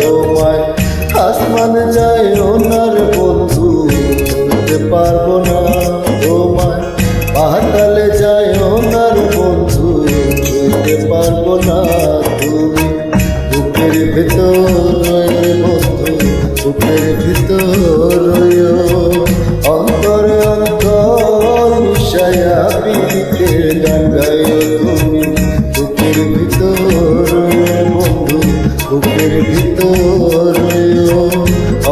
তোমায়। আসমানে যায় ওনার বন্ধু, ধরতে পারবো না তোমায়। পাতালে যায় ওনার বন্ধু, ধরতে পারবো না তুমি। বুকের ভেতর বন্ধু, বুকের ভিতর অন্তরে অন্তর মিশায়া পিড়িতে গান গাইও তুমি। বুকের ভিতর বন্ধু, বুকের ভিতর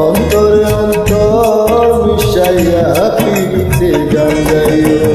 অন্তরে অন্তর মিশাইয়া পিড়িতে গান গাইও।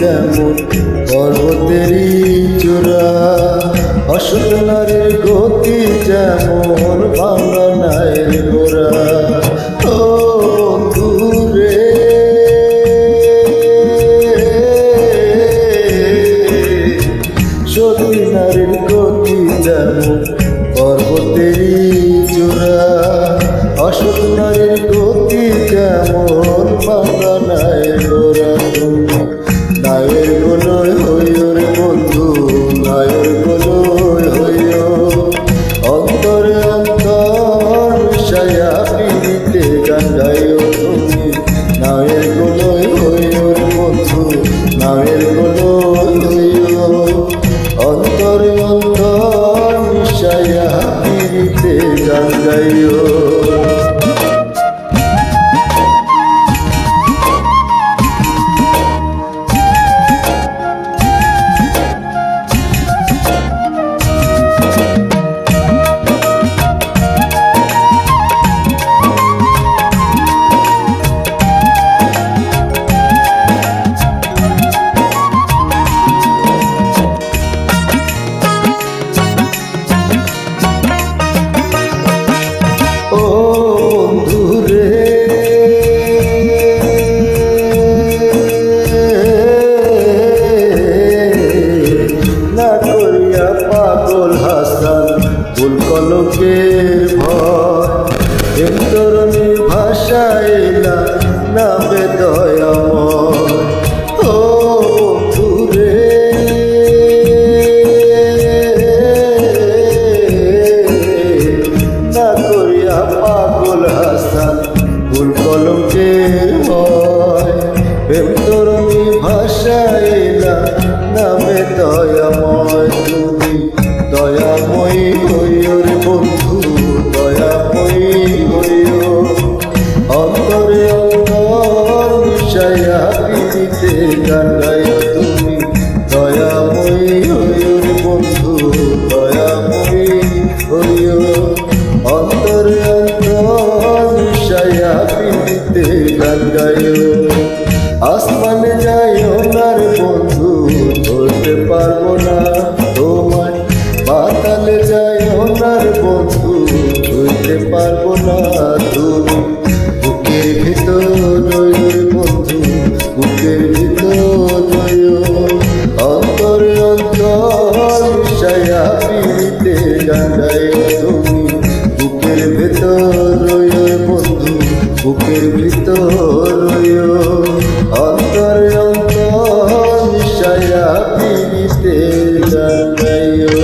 যেমন পর্বতেরই চূড়া, অসৎ নারীর গতি যেমন ভাঙা নায়ের গোড়া। ও বন্ধুরে সতী নারীর গতি যেমন পর্বতেরই চূড়া, অসৎ নারীর গতি যেমন ভাঙা নায়ের গোড়া। নায়ের গোলয় হইও রে বন্ধু, নায়ের গোলয় হইও অন্তরে অন্তর মিশাইয়া পিড়িতে গান গাইও তুমি। নায়ের গোলয় হইও রে বন্ধু, নায়ের গোলয় হইও অন্তরে অন্তর মিশাইয়া পিড়িতে গান গাইও। ফুল কলকের ভয় তরুণী ভাষাইলা নামে দয়াময়। ও বন্ধুরে না করিয়া পাগল হাসান ফুল কলকের ভয় তরুণী ভাষাইলা নামে দয়াময়। তুমি দয়াময়ী হইও রে বন্ধু, দয়াময়ী হইও অন্তরে অন্তর মিশাইয়া পিড়িতে গান গাইও তুমি। দয়াময়ী হইও রে বন্ধু, দয়াময়ী হইও অন্তরে অন্তর মিশাইয়া পিড়িতে গান গাইও। আসমানে যাই ওনার বন্ধু, ধরতে পারবো না তোমায়। পাতালে যাই ওনার বন্ধু, ধরতে পারবো না তুমি। বুকের ভিতর বন্ধু, বুকের ভিতর অন্তরে অন্তর মিশাইয়া পিড়িতে গান গাইও তুমি। বুকের ভিতর বন্ধু, বুকের ভিতর অন্তরে অন্তর মিশাইয়া পিড়িতে গান গাইও।